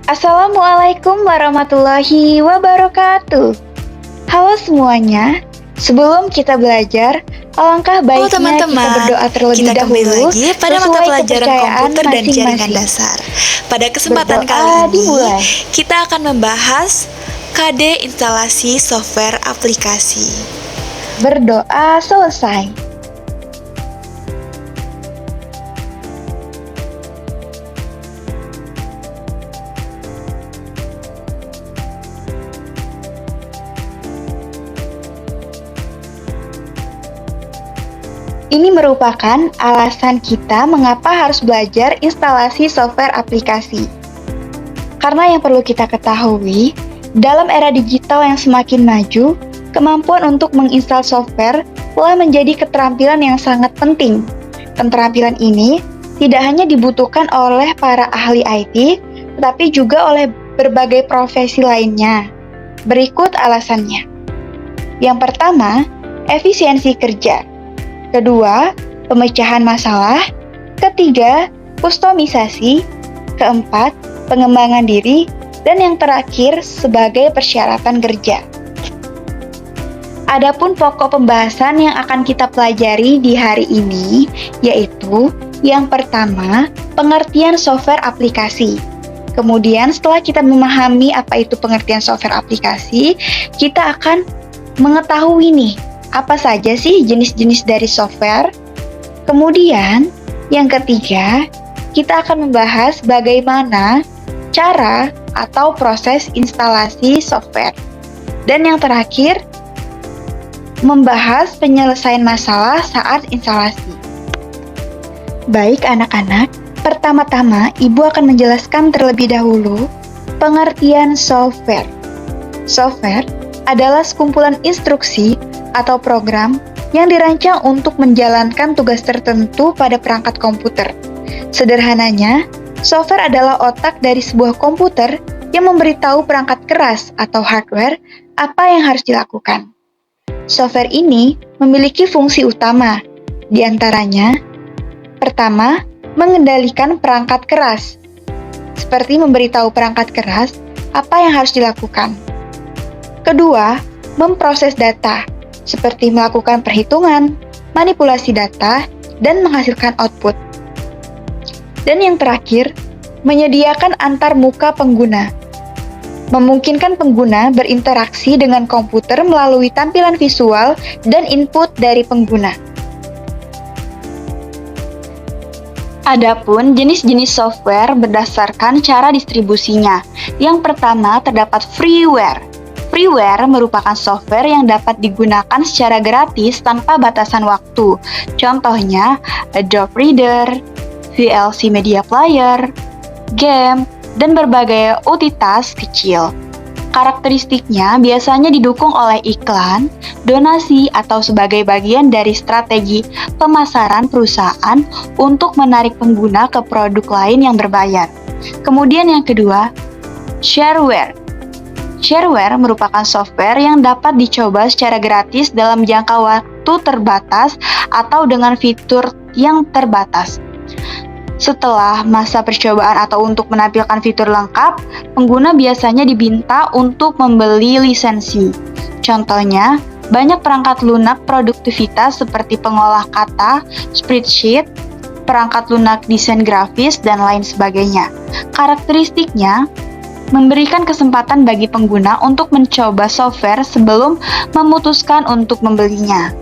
Assalamualaikum warahmatullahi wabarakatuh. Halo semuanya, sebelum kita belajar, alangkah baiknya kita teman-teman, berdoa terlebih kita kembali dahulu lagi pada mata sesuai pelajaran kepercayaan komputer dan jaringan masing-masing. dasar. Pada kesempatan Berdoa kali ini, dimulai. kita akan membahas KD instalasi software aplikasi. Berdoa selesai. Ini merupakan alasan kita mengapa harus belajar instalasi software aplikasi. Karena yang perlu kita ketahui, dalam era digital yang semakin maju, kemampuan untuk menginstal software telah menjadi keterampilan yang sangat penting. Keterampilan ini tidak hanya dibutuhkan oleh para ahli IT, tetapi juga oleh berbagai profesi lainnya. Berikut alasannya. Yang pertama, efisiensi kerja. Kedua, pemecahan masalah. Ketiga, kustomisasi. Keempat, pengembangan diri. Dan yang terakhir, sebagai persyaratan kerja. Adapun pokok pembahasan yang akan kita pelajari di hari ini, yaitu yang pertama, pengertian software aplikasi. Kemudian setelah kita memahami apa itu pengertian software aplikasi, kita akan mengetahui nih, apa saja sih jenis-jenis dari software? Kemudian, yang ketiga, kita akan membahas bagaimana cara atau proses instalasi software. Dan yang terakhir, membahas penyelesaian masalah saat instalasi. Baik anak-anak, pertama-tama Ibu akan menjelaskan terlebih dahulu pengertian software. Software adalah sekumpulan instruksi atau program yang dirancang untuk menjalankan tugas tertentu pada perangkat komputer. Sederhananya, software adalah otak dari sebuah komputer yang memberitahu perangkat keras atau hardware apa yang harus dilakukan. Software ini memiliki fungsi utama, di antaranya, pertama, mengendalikan perangkat keras, seperti memberitahu perangkat keras apa yang harus dilakukan. Kedua, memproses data, seperti melakukan perhitungan, manipulasi data, dan menghasilkan output. Dan yang terakhir, menyediakan antar muka pengguna. Memungkinkan pengguna berinteraksi dengan komputer melalui tampilan visual dan input dari pengguna. Adapun jenis-jenis software berdasarkan cara distribusinya. Yang pertama terdapat freeware. Freeware merupakan software yang dapat digunakan secara gratis tanpa batasan waktu. Contohnya, Adobe Reader, VLC Media Player, game, dan berbagai utilitas kecil. Karakteristiknya biasanya didukung oleh iklan, donasi, atau sebagai bagian dari strategi pemasaran perusahaan untuk menarik pengguna ke produk lain yang berbayar. Kemudian yang kedua, shareware. Shareware merupakan software yang dapat dicoba secara gratis dalam jangka waktu terbatas atau dengan fitur yang terbatas. Setelah masa percobaan atau untuk menampilkan fitur lengkap, pengguna biasanya diminta untuk membeli lisensi. Contohnya, banyak perangkat lunak produktivitas seperti pengolah kata, spreadsheet, perangkat lunak desain grafis, dan lain sebagainya. Karakteristiknya, memberikan kesempatan bagi pengguna untuk mencoba software sebelum memutuskan untuk membelinya.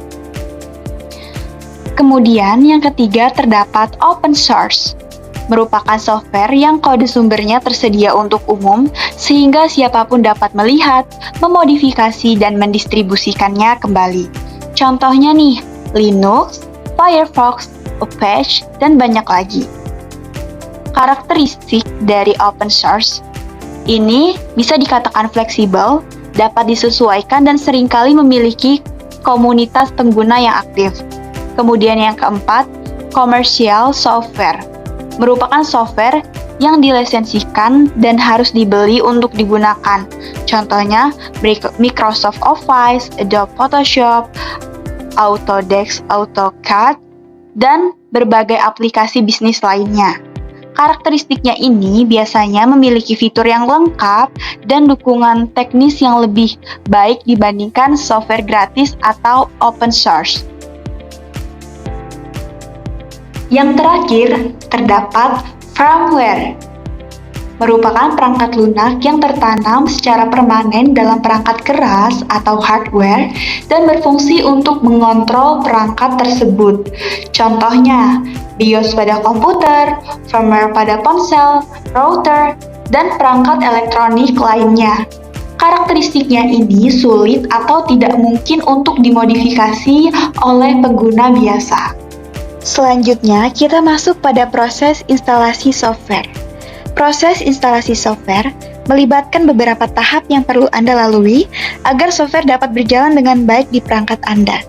Kemudian yang ketiga terdapat open source. Merupakan software yang kode sumbernya tersedia untuk umum sehingga siapapun dapat melihat, memodifikasi, dan mendistribusikannya kembali. Contohnya nih, Linux, Firefox, Apache, dan banyak lagi. Karakteristik dari open source ini bisa dikatakan fleksibel, dapat disesuaikan dan seringkali memiliki komunitas pengguna yang aktif. Kemudian yang keempat, commercial software. Merupakan software yang dilisensikan dan harus dibeli untuk digunakan. Contohnya, Microsoft Office, Adobe Photoshop, Autodesk AutoCAD, dan berbagai aplikasi bisnis lainnya. Karakteristiknya ini biasanya memiliki fitur yang lengkap dan dukungan teknis yang lebih baik dibandingkan software gratis atau open source. Yang terakhir, terdapat firmware. Merupakan perangkat lunak yang tertanam secara permanen dalam perangkat keras atau hardware dan berfungsi untuk mengontrol perangkat tersebut. Contohnya, BIOS pada komputer, firmware pada ponsel, router, dan perangkat elektronik lainnya. Karakteristiknya ini sulit atau tidak mungkin untuk dimodifikasi oleh pengguna biasa. Selanjutnya, kita masuk pada proses instalasi software. Proses instalasi software melibatkan beberapa tahap yang perlu Anda lalui agar software dapat berjalan dengan baik di perangkat Anda.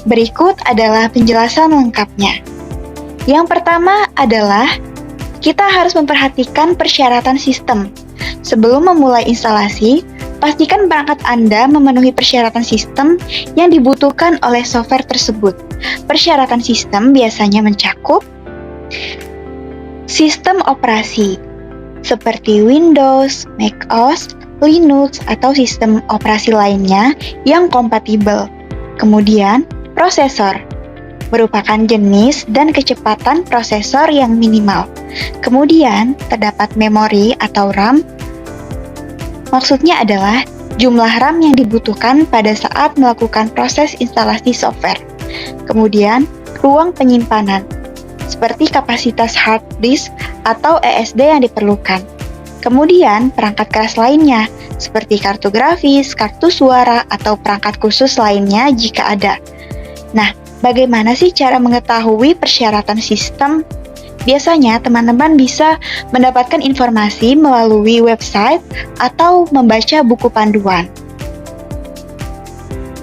Berikut adalah penjelasan lengkapnya. Yang pertama adalah kita harus memperhatikan persyaratan sistem. Sebelum memulai instalasi, pastikan perangkat Anda memenuhi persyaratan sistem yang dibutuhkan oleh software tersebut. Persyaratan sistem biasanya mencakup sistem operasi, seperti Windows, macOS, Linux, atau sistem operasi lainnya yang kompatibel. Kemudian, prosesor merupakan jenis dan kecepatan prosesor yang minimal. Kemudian, terdapat memori atau RAM. Maksudnya adalah jumlah RAM yang dibutuhkan pada saat melakukan proses instalasi software. Kemudian, ruang penyimpanan, seperti kapasitas hard disk atau SSD yang diperlukan. Kemudian, perangkat keras lainnya, seperti kartu grafis, kartu suara, atau perangkat khusus lainnya jika ada. Nah, bagaimana sih cara mengetahui persyaratan sistem? Biasanya, teman-teman bisa mendapatkan informasi melalui website atau membaca buku panduan.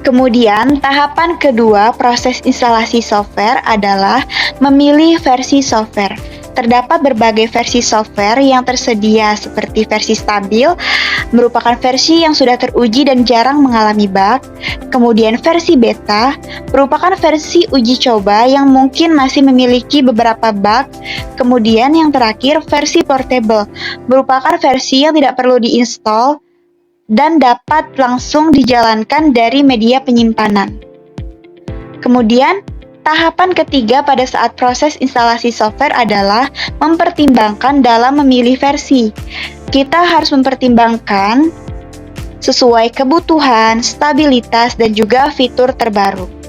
Kemudian, tahapan kedua proses instalasi software adalah memilih versi software. Terdapat berbagai versi software yang tersedia seperti versi stabil, merupakan versi yang sudah teruji dan jarang mengalami bug. Kemudian versi beta, merupakan versi uji coba yang mungkin masih memiliki beberapa bug. Kemudian yang terakhir, versi portable, merupakan versi yang tidak perlu diinstal dan dapat langsung dijalankan dari media penyimpanan. Kemudian, tahapan ketiga pada saat proses instalasi software adalah mempertimbangkan dalam memilih versi. Kita harus mempertimbangkan sesuai kebutuhan, stabilitas, dan juga fitur terbaru.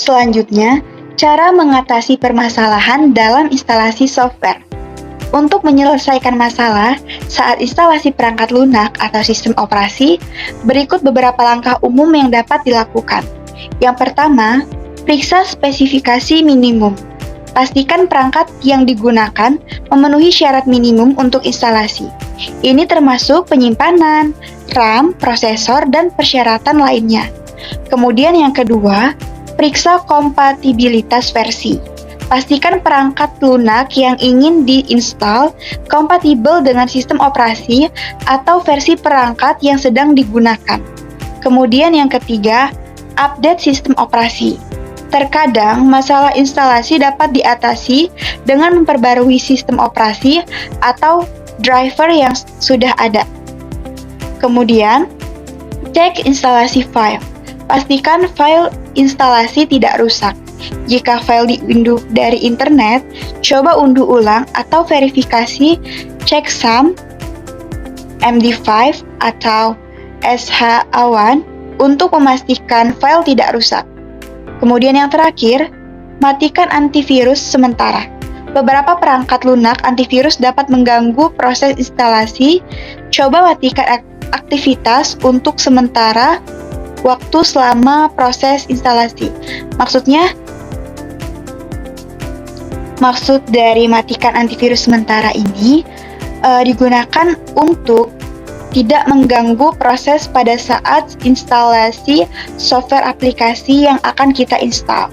Selanjutnya, cara mengatasi permasalahan dalam instalasi software. Untuk menyelesaikan masalah saat instalasi perangkat lunak atau sistem operasi, berikut beberapa langkah umum yang dapat dilakukan. Yang pertama, periksa spesifikasi minimum. Pastikan perangkat yang digunakan memenuhi syarat minimum untuk instalasi. Ini termasuk penyimpanan, RAM, prosesor, dan persyaratan lainnya. Kemudian yang kedua, periksa kompatibilitas versi. Pastikan perangkat lunak yang ingin diinstal kompatibel dengan sistem operasi atau versi perangkat yang sedang digunakan. Kemudian yang ketiga, update sistem operasi. Terkadang masalah instalasi dapat diatasi dengan memperbarui sistem operasi atau driver yang sudah ada. Kemudian, cek instalasi file. Pastikan file instalasi tidak rusak. Jika file diunduh dari internet, coba unduh ulang atau verifikasi checksum, MD5, atau SHA1 untuk memastikan file tidak rusak. Kemudian yang terakhir, matikan antivirus sementara. Beberapa perangkat lunak antivirus dapat mengganggu proses instalasi. Coba matikan aktivitas untuk sementara waktu selama proses instalasi. Maksud dari matikan antivirus sementara ini digunakan untuk tidak mengganggu proses pada saat instalasi software aplikasi yang akan kita install.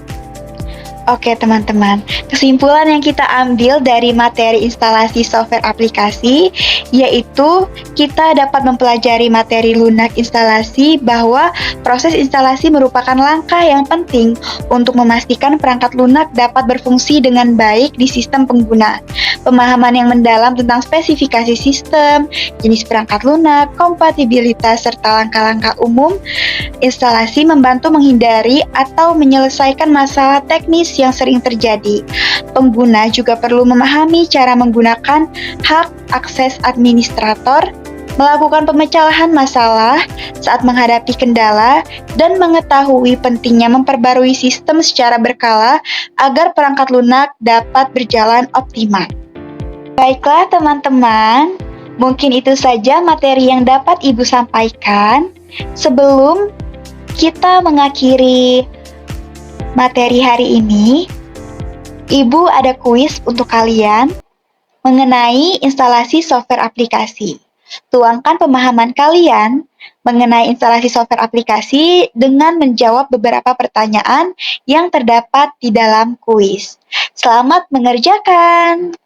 Oke teman-teman, kesimpulan yang kita ambil dari materi instalasi software aplikasi yaitu kita dapat mempelajari materi lunak instalasi bahwa proses instalasi merupakan langkah yang penting untuk memastikan perangkat lunak dapat berfungsi dengan baik di sistem pengguna. Pemahaman yang mendalam tentang spesifikasi sistem, jenis perangkat lunak, kompatibilitas, serta langkah-langkah umum instalasi membantu menghindari atau menyelesaikan masalah teknis yang sering terjadi. Pengguna juga perlu memahami cara menggunakan hak akses administrator, melakukan pemecahan masalah saat menghadapi kendala, dan mengetahui pentingnya memperbarui sistem secara berkala agar perangkat lunak dapat berjalan optimal. Baiklah teman-teman, mungkin itu saja materi yang dapat Ibu sampaikan. Sebelum kita mengakhiri materi hari ini, Ibu ada kuis untuk kalian mengenai instalasi software aplikasi. Tuangkan pemahaman kalian mengenai instalasi software aplikasi dengan menjawab beberapa pertanyaan yang terdapat di dalam kuis. Selamat mengerjakan!